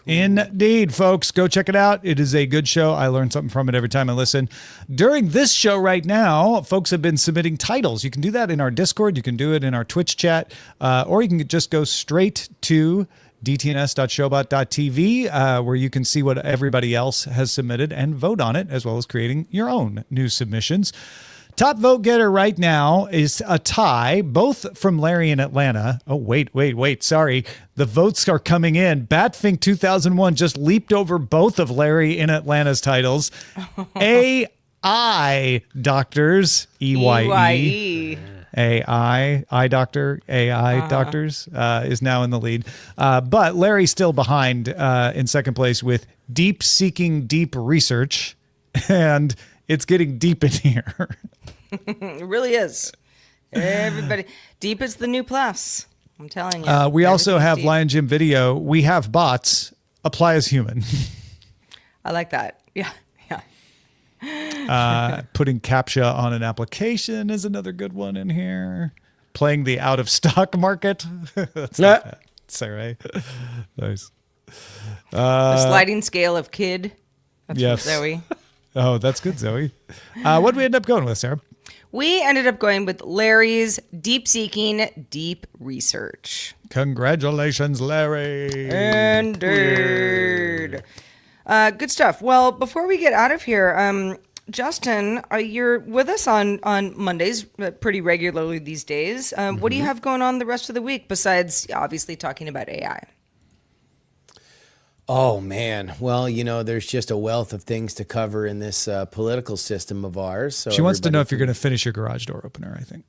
Indeed, folks. Go check it out. It is a good show. I learn something from it every time I listen. During this show right now, folks have been submitting titles. You can do that in our Discord. You can do it in our Twitch chat, or you can just go straight to dtns.showbot.tv, where you can see what everybody else has submitted and vote on it, as well as creating your own new submissions. Top vote getter right now is a tie, both from Larry in Atlanta. Oh, wait. Sorry. The votes are coming in. Batfink 2001 just leaped over both of Larry in Atlanta's titles. AI doctors, EYE. AI, eye doctor, AI doctors is now in the lead. But Larry's still behind in second place with deep seeking deep research. And it's getting deep in here. It really is. Everybody. Deep is the new plus. I'm telling you. We also have deep. Lion Jim Video. We have bots. Apply as human. I like that. Yeah. Putting CAPTCHA on an application is another good one in here. Playing the out of stock market. That's not bad. Say right. Nice. The sliding scale of kid. That's yes. from Zoe. Oh, that's good, Zoe. What did we end up going with, Sarah? We ended up going with Larry's deep seeking, deep research. Congratulations, Larry. Indeed. Good stuff. Well, before we get out of here, Justin, you're with us on Mondays pretty regularly these days. What do you have going on the rest of the week besides obviously talking about AI? Oh, man. Well, there's just a wealth of things to cover in this political system of ours. So she wants to know if you're going to finish your garage door opener, I think.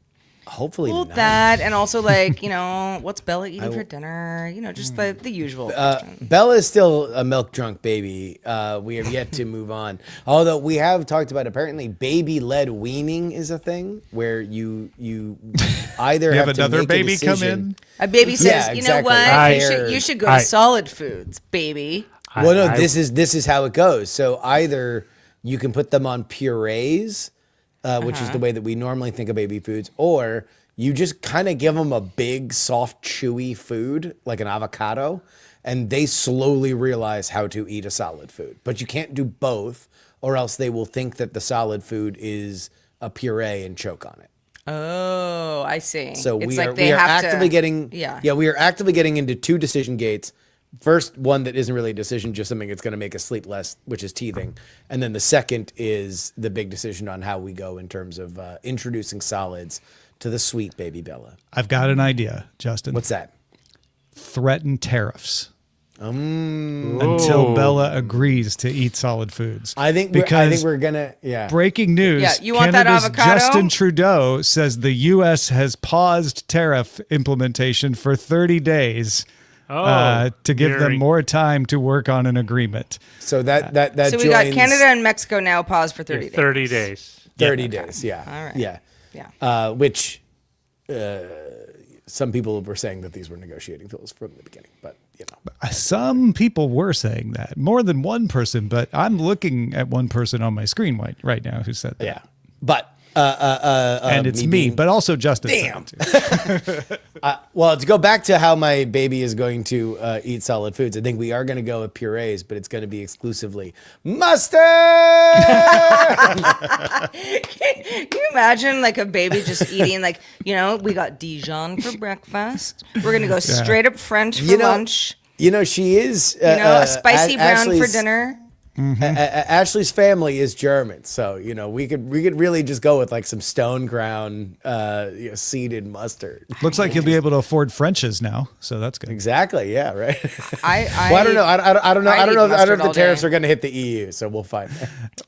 Hopefully Well, tonight. that, and also what's Bella eating for dinner? Just the usual. Bella is still a milk drunk baby. We have yet to move on. Although we have talked about apparently baby-led weaning is a thing where you either You have to another make baby a decision. come in. A baby says, Yeah, you know exactly. what? You should go to solid foods, baby. Well, no, this is how it goes. So either you can put them on purees, which is the way that we normally think of baby foods, or you just kind of give them a big, soft, chewy food like an avocado, and they slowly realize how to eat a solid food. But you can't do both, or else they will think that the solid food is a puree and choke on it. Oh, I see. So it's we like are they have actively to, getting we are actively getting into two decision gates. First, one that isn't really a decision, just something that's going to make us sleep less, which is teething. And then the second is the big decision on how we go in terms of introducing solids to the sweet baby Bella. I've got an idea, Justin. What's that? Threaten tariffs. Until Bella agrees to eat solid foods. I think we're gonna Breaking news. Yeah, you want Canada's that avocado? Justin Trudeau says the U.S. has paused tariff implementation for 30 days to give them more time to work on an agreement. So that So we got Canada and Mexico now paused for 30 days. 30 days. 30 days. Yeah. All right. Yeah. Which some people were saying that these were negotiating tools from the beginning, but Some people were saying that. More than one person, but I'm looking at one person on my screen right now who said that. Yeah. But and it's me, but also Justin. Damn. Well, to go back to how my baby is going to eat solid foods, I think we are going to go with purees, but it's going to be exclusively mustard. Can you imagine like a baby just eating we got Dijon for breakfast. We're going to go straight up French for lunch. She is A spicy brown for Ashley's- dinner. Ashley's family is German, so we could really just go with like some stone ground seeded mustard. Looks like you'll be able to afford French's now, so that's good. Exactly. Yeah. Right. I Well, I don't know. I don't know. I don't know if the all tariffs day. are going to hit the EU, so we'll find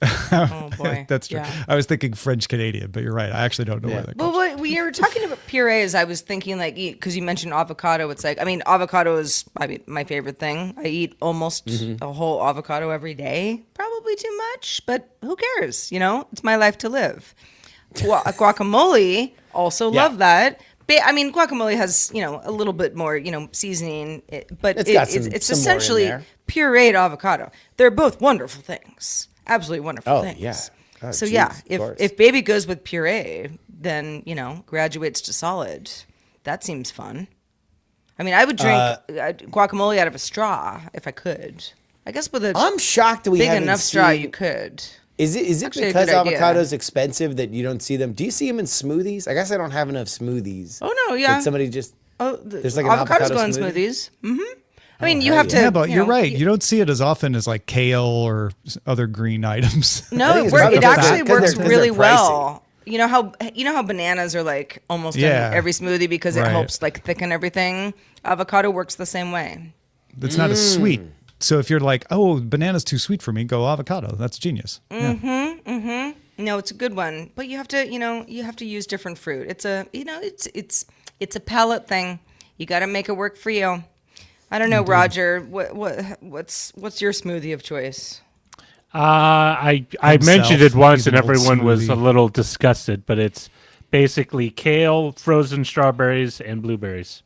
out. Oh boy, That's true. Yeah. I was thinking French Canadian, but you're right. I actually don't know where that Well, comes. when you were talking about purees, I was thinking like, because you mentioned avocado. It's like, avocado is my favorite thing. I eat almost a whole avocado every day. Probably too much, but who cares? It's my life to live. Guacamole, also Yeah. love that. Guacamole has a little bit more seasoning, but It's got it's some more in essentially there. pureed avocado. They're both wonderful things, absolutely wonderful Oh, things. yeah. Oh, So geez, yeah, of course. if baby goes with puree, then graduates to solid. That seems fun. I would drink guacamole out of a straw if I could. I guess with a I'm shocked that we big haven't enough straw, seen- you could. Is it Actually, a because good idea. avocado's expensive that you don't see them? Do you see them in smoothies? I guess I don't have enough smoothies. Oh no, yeah. Did somebody just? There's like an avocados avocado go in smoothie? smoothies. You have to. Yeah, but you're know, right. You don't see it as often as like kale or other green items. I No, think it's it probably actually because works they're really pricey. well. You know how bananas are like almost Yeah. in every smoothie because it Right. helps like thicken everything. Avocado works the same way. It's not as sweet. So if you're like, oh, banana's too sweet for me, go avocado. That's genius. Yeah. No, it's a good one, but you have to use different fruit. It's a palate thing. You got to make it work for you. I don't know, Roger. What's your smoothie of choice? I Himself, mentioned it once he's and an old everyone was a smoothie. little disgusted, but it's basically kale, frozen strawberries, and blueberries.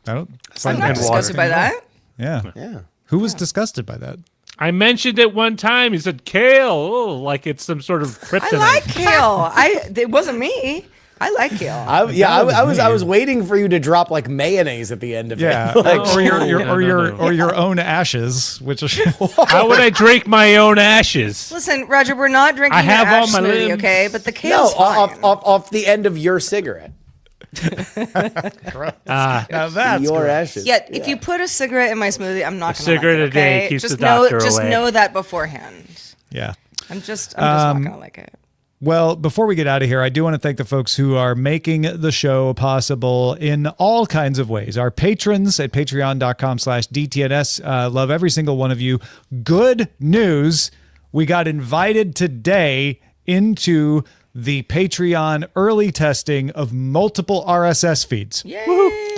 I don't I'm find not and that disgusted by disgusting that. at all. Yeah. Yeah. Who was disgusted by that? I mentioned it one time. He said kale, like it's some sort of kryptonite. I like kale. It wasn't me. I like kale. I was waiting for you to drop like mayonnaise at the end of Yeah, it. Like, or your No, no. your own ashes, which is How would I drink my own ashes? Listen, Roger, we're not drinking I have your all ash my smoothie, limbs. okay? But the no, kale's fine. off the end of your cigarette. now that's Your gross. ashes. Yeah, if you put a cigarette in my smoothie, I'm not going to cigarette like it, a day okay? keeps just the doctor know, Just away. know that beforehand. Yeah. I'm just not going to like it. Well, before we get out of here, I do want to thank the folks who are making the show possible in all kinds of ways. Our patrons at patreon.com/DTNS. Love every single one of you. Good news. We got invited today into the Patreon early testing of multiple RSS feeds. Yay!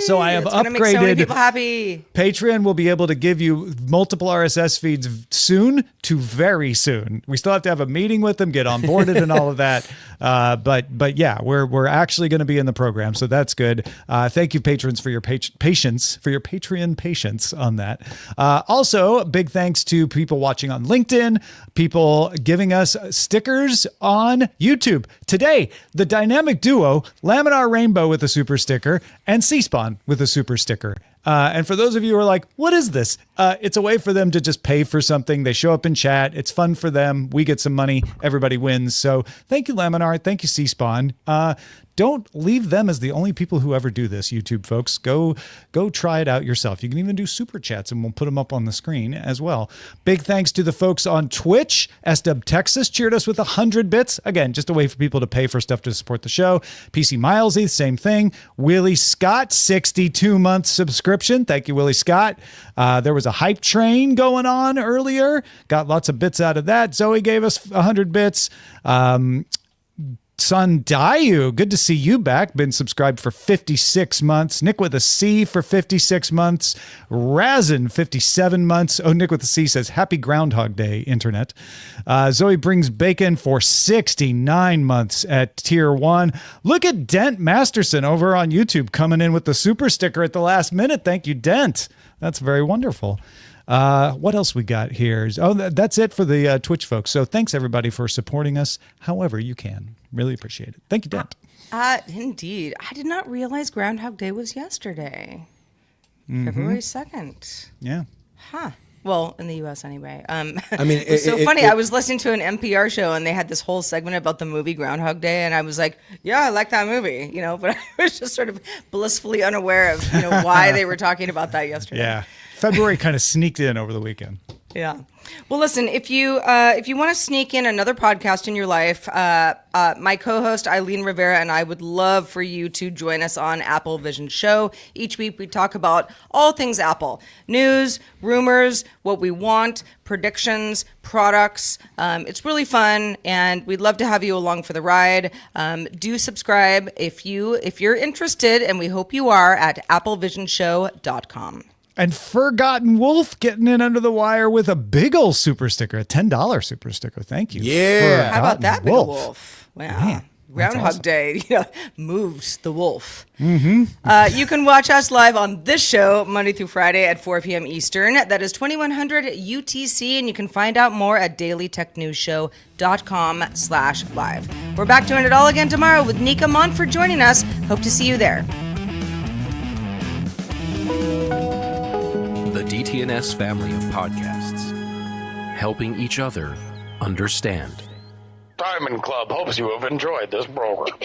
So I have It's gonna make so many upgraded- people happy. Patreon will be able to give you multiple RSS feeds soon to very soon. We still have to have a meeting with them, get onboarded and all of that. But yeah, we're actually going to be in the program, so that's good. Thank you, patrons, for your patience, for your Patreon patience on that. Also, big thanks to people watching on LinkedIn, people giving us stickers on YouTube. Today, the dynamic duo, Laminar Rainbow with a super sticker and C-Spawn with a super sticker. And for those of you who are like, what is this? It's a way for them to just pay for something. They show up in chat. It's fun for them. We get some money. Everybody wins. So thank you, Laminar. Thank you, C-Spawn. Don't leave them as the only people who ever do this, YouTube folks. Go try it out yourself. You can even do super chats and we'll put them up on the screen as well. Big thanks to the folks on Twitch. SW Texas cheered us with 100 bits. Again, just a way for people to pay for stuff to support the show. PC Milesy, same thing. Willie Scott, 62-month subscription. Thank you, Willie Scott. There was a hype train going on earlier. Got lots of bits out of that. Zoe gave us 100 bits. Sundayu, good to see you back. Been subscribed for 56 months. Nick with a C for 56 months. Razin, 57 months. Oh, Nick with a C says, happy Groundhog Day, internet. Zoe brings bacon for 69 months at tier 1. Look at Dent Masterson over on YouTube coming in with the super sticker at the last minute. Thank you, Dent. That's very wonderful. What else we got here? Oh, that's it for the Twitch folks. So thanks everybody for supporting us however you can. Really appreciate it. Thank you, Dent. Indeed. I did not realize Groundhog Day was yesterday. February 2nd. Yeah. Huh. Well, in the U.S. anyway. I mean, It's so funny. I was listening to an NPR show and they had this whole segment about the movie Groundhog Day, and I was like, "Yeah, I like that movie," but I was just sort of blissfully unaware of why they were talking about that yesterday. Yeah. February kind of sneaked in over the weekend. Yeah. Well, listen, if you want to sneak in another podcast in your life, my co-host Eileen Rivera and I would love for you to join us on Apple Vision Show. Each week we talk about all things Apple. News, rumors, what we want, predictions, products. It's really fun, and we'd love to have you along for the ride. Do subscribe if you're interested, and we hope you are, at applevisionshow.com. And Forgotten Wolf getting in under the wire with a big old super sticker, a $10 super sticker. Thank you. Yeah. How about that, Forgotten big wolf? Wow. Man, Groundhog awesome. Day moves the wolf. Mm-hmm. You can watch us live on this show Monday through Friday at 4 p.m. Eastern. That is 2100 UTC, and you can find out more at dailytechnewsshow.com/live. We're back doing it all again tomorrow with Nika Montfort joining us. Hope to see you there. The DTNS family of podcasts, helping each other understand. Diamond Club hopes you have enjoyed this program.